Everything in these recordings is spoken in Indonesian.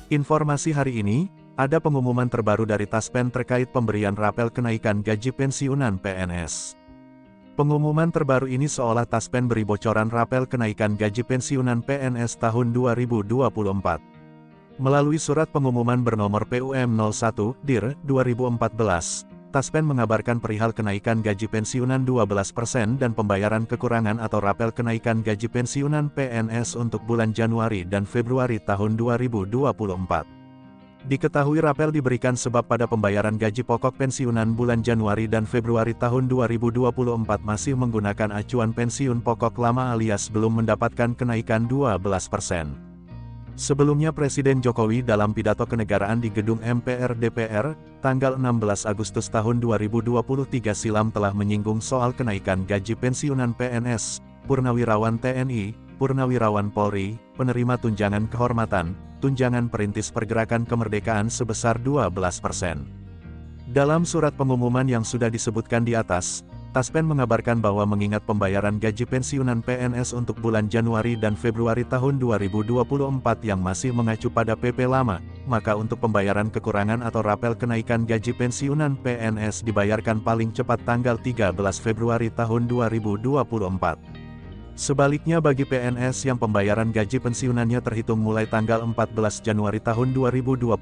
Informasi hari ini, ada pengumuman terbaru dari Taspen terkait pemberian rapel kenaikan gaji pensiunan PNS. Pengumuman terbaru ini seolah Taspen beri bocoran rapel kenaikan gaji pensiunan PNS tahun 2024. Melalui surat pengumuman bernomor PUM 01-DIR-2014, Taspen mengabarkan perihal kenaikan gaji pensiunan 12% dan pembayaran kekurangan atau rapel kenaikan gaji pensiunan PNS untuk bulan Januari dan Februari tahun 2024. Diketahui rapel diberikan sebab pada pembayaran gaji pokok pensiunan bulan Januari dan Februari tahun 2024 masih menggunakan acuan pensiun pokok lama alias belum mendapatkan kenaikan 12%. Sebelumnya Presiden Jokowi dalam pidato kenegaraan di gedung MPR DPR, tanggal 16 Agustus tahun 2023 silam telah menyinggung soal kenaikan gaji pensiunan PNS, Purnawirawan TNI, Purnawirawan Polri, penerima tunjangan kehormatan, tunjangan perintis pergerakan kemerdekaan sebesar 12%. Dalam surat pengumuman yang sudah disebutkan di atas, Taspen mengabarkan bahwa mengingat pembayaran gaji pensiunan PNS untuk bulan Januari dan Februari tahun 2024 yang masih mengacu pada PP lama, maka untuk pembayaran kekurangan atau rapel kenaikan gaji pensiunan PNS dibayarkan paling cepat tanggal 13 Februari tahun 2024. Sebaliknya bagi PNS yang pembayaran gaji pensiunannya terhitung mulai tanggal 14 Januari tahun 2024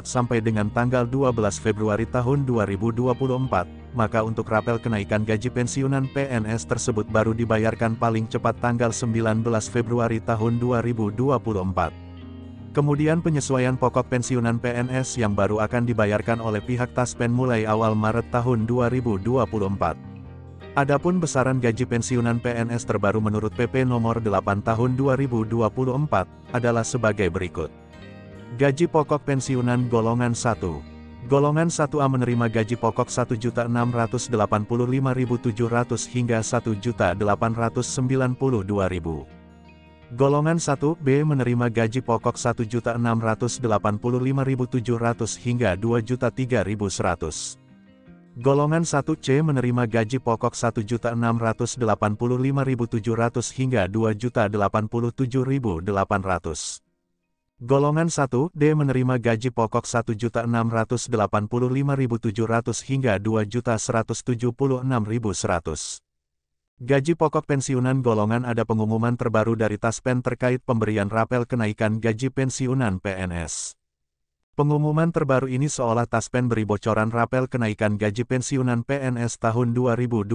sampai dengan tanggal 12 Februari tahun 2024, maka untuk rapel kenaikan gaji pensiunan PNS tersebut baru dibayarkan paling cepat tanggal 19 Februari tahun 2024. Kemudian penyesuaian pokok pensiunan PNS yang baru akan dibayarkan oleh pihak Taspen mulai awal Maret tahun 2024. Adapun besaran gaji pensiunan PNS terbaru menurut PP nomor 8 tahun 2024 adalah sebagai berikut. Gaji pokok pensiunan golongan 1. Golongan 1A menerima gaji pokok Rp1.685.700 hingga Rp1.892.000. Golongan 1B menerima gaji pokok Rp1.685.700 hingga Rp2.003.100. Golongan 1C menerima gaji pokok Rp1.685.700 hingga Rp2.087.800. Golongan 1D menerima gaji pokok Rp1.685.700 hingga Rp2.176.100. Gaji pokok pensiunan golongan ada pengumuman terbaru dari Taspen terkait pemberian rapel kenaikan gaji pensiunan PNS. Pengumuman terbaru ini seolah Taspen beri bocoran rapel kenaikan gaji pensiunan PNS tahun 2024.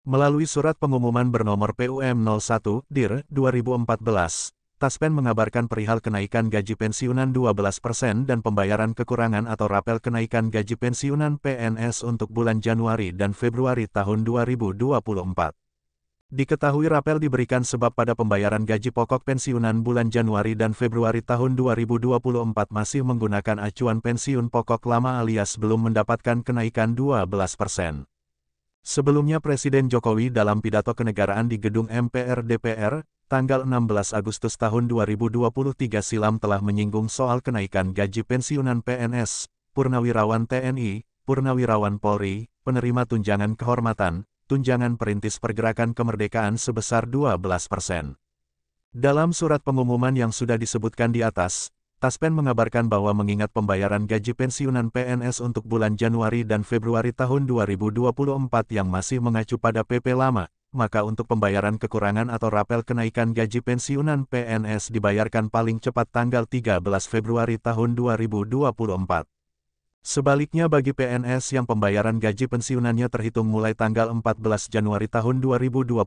Melalui surat pengumuman bernomor PUM 01-DIR-2014, Taspen mengabarkan perihal kenaikan gaji pensiunan 12% dan pembayaran kekurangan atau rapel kenaikan gaji pensiunan PNS untuk bulan Januari dan Februari tahun 2024. Diketahui rapel diberikan sebab pada pembayaran gaji pokok pensiunan bulan Januari dan Februari tahun 2024 masih menggunakan acuan pensiun pokok lama alias belum mendapatkan kenaikan 12%. Sebelumnya Presiden Jokowi dalam pidato kenegaraan di gedung MPR DPR, tanggal 16 Agustus tahun 2023 silam telah menyinggung soal kenaikan gaji pensiunan PNS, Purnawirawan TNI, Purnawirawan Polri, penerima tunjangan kehormatan, tunjangan perintis pergerakan kemerdekaan sebesar 12%. Dalam surat pengumuman yang sudah disebutkan di atas, Taspen mengabarkan bahwa mengingat pembayaran gaji pensiunan PNS untuk bulan Januari dan Februari tahun 2024 yang masih mengacu pada PP lama, maka untuk pembayaran kekurangan atau rapel kenaikan gaji pensiunan PNS dibayarkan paling cepat tanggal 13 Februari tahun 2024. Sebaliknya bagi PNS yang pembayaran gaji pensiunannya terhitung mulai tanggal 14 Januari tahun 2024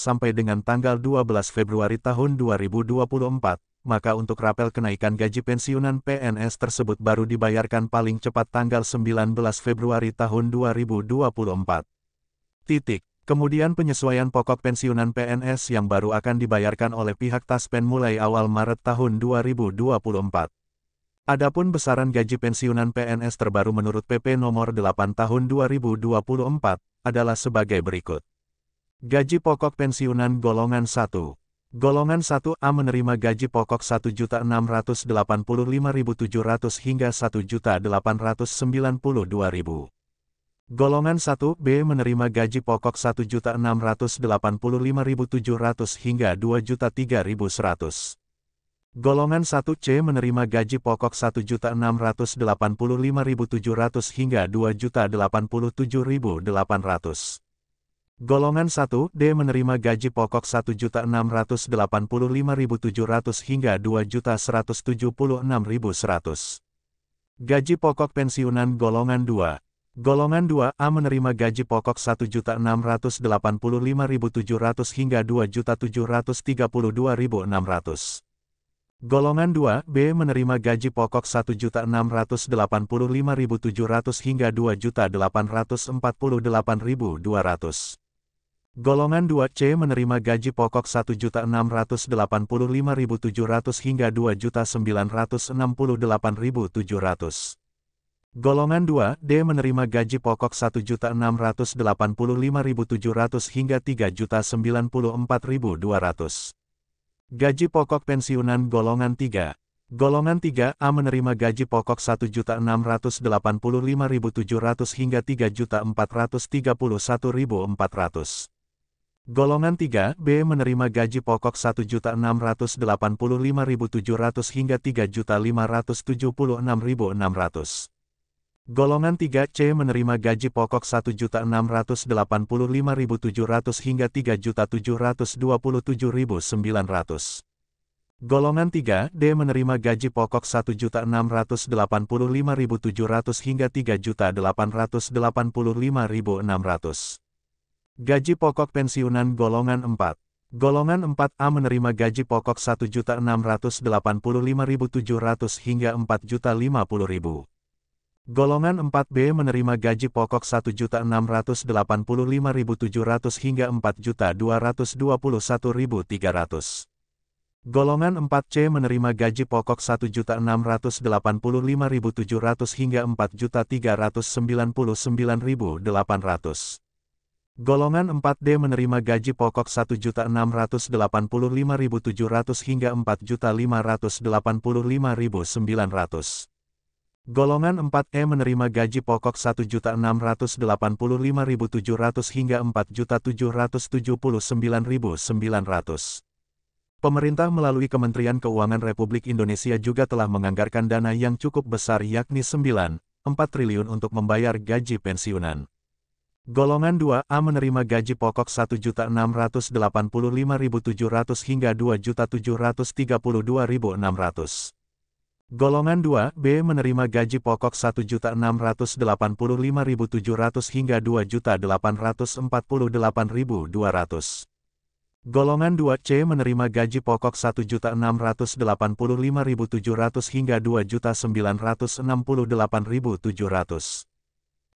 sampai dengan tanggal 12 Februari tahun 2024, maka untuk rapel kenaikan gaji pensiunan PNS tersebut baru dibayarkan paling cepat tanggal 19 Februari tahun 2024. Kemudian penyesuaian pokok pensiunan PNS yang baru akan dibayarkan oleh pihak Taspen mulai awal Maret tahun 2024. Adapun besaran gaji pensiunan PNS terbaru menurut PP nomor 8 tahun 2024 adalah sebagai berikut. Gaji pokok pensiunan golongan 1. Golongan 1A menerima gaji pokok Rp1.685.700 hingga Rp1.892.000. Golongan 1B menerima gaji pokok Rp1.685.700 hingga Rp2.003.100. Golongan 1C menerima gaji pokok Rp1.685.700 hingga Rp2.087.800. Golongan 1D menerima gaji pokok Rp1.685.700 hingga Rp2.176.100. Gaji pokok pensiunan golongan 2. Golongan 2A menerima gaji pokok Rp1.685.700 hingga Rp2.732.600. Golongan 2B menerima gaji pokok Rp1.685.700 hingga Rp2.848.200. Golongan 2C menerima gaji pokok Rp1.685.700 hingga Rp2.968.700. Golongan 2D menerima gaji pokok Rp1.685.700 hingga Rp3.094.200. Gaji pokok pensiunan golongan 3. Golongan 3A menerima gaji pokok Rp1.685.700 hingga Rp3.431.400. Golongan 3B menerima gaji pokok Rp1.685.700 hingga Rp3.576.600. Golongan 3C menerima gaji pokok Rp1.685.700 hingga Rp3.727.900. Golongan 3D menerima gaji pokok Rp1.685.700 hingga Rp3.885.600. Gaji pokok pensiunan golongan 4. Golongan 4A menerima gaji pokok Rp1.685.700 hingga Rp4.050.000. Golongan 4B menerima gaji pokok Rp1.685.700 hingga Rp4.221.300. Golongan 4C menerima gaji pokok Rp1.685.700 hingga Rp4.399.800. Golongan 4D menerima gaji pokok Rp1.685.700 hingga Rp4.585.900. Golongan 4E menerima gaji pokok Rp1.685.700 hingga Rp4.779.900. Pemerintah melalui Kementerian Keuangan Republik Indonesia juga telah menganggarkan dana yang cukup besar yakni 9,4 triliun untuk membayar gaji pensiunan. Golongan 2A menerima gaji pokok Rp1.685.700 hingga Rp2.732.600. Golongan 2B menerima gaji pokok Rp1.685.700 hingga Rp2.848.200. Golongan 2C menerima gaji pokok Rp1.685.700 hingga Rp2.968.700.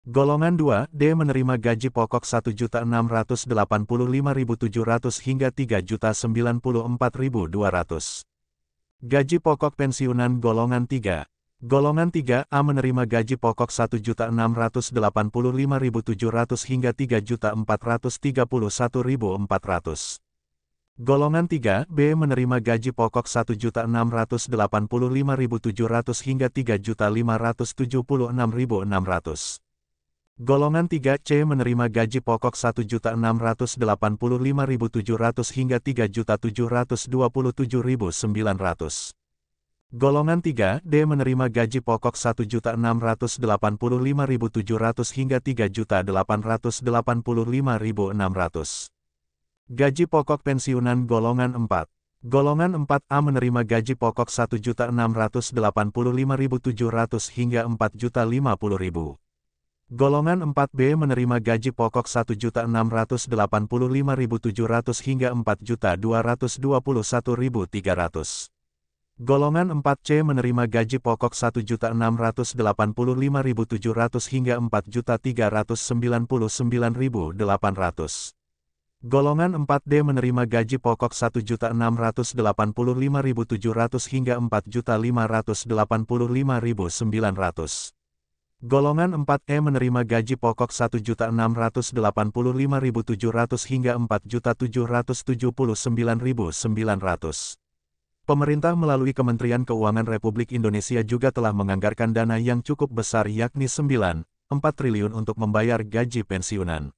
Golongan 2D menerima gaji pokok Rp1.685.700 hingga Rp3.094.200. Gaji pokok pensiunan golongan 3. Golongan 3A menerima gaji pokok Rp1.685.700 hingga Rp3.431.400. Golongan 3B menerima gaji pokok Rp1.685.700 hingga Rp3.576.600. Golongan 3C menerima gaji pokok Rp1.685.700 hingga Rp3.727.900. Golongan 3D menerima gaji pokok Rp1.685.700 hingga Rp3.885.600. Gaji pokok pensiunan golongan 4. Golongan 4A menerima gaji pokok Rp1.685.700 hingga Rp4.050.000. Golongan 4B menerima gaji pokok Rp1.685.700 hingga Rp4.221.300. Golongan 4C menerima gaji pokok Rp1.685.700 hingga Rp4.399.800. Golongan 4D menerima gaji pokok Rp1.685.700 hingga Rp4.585.900. Golongan 4E menerima gaji pokok Rp1.685.700 hingga Rp4.779.900. Pemerintah melalui Kementerian Keuangan Republik Indonesia juga telah menganggarkan dana yang cukup besar yakni 9,4 triliun untuk membayar gaji pensiunan.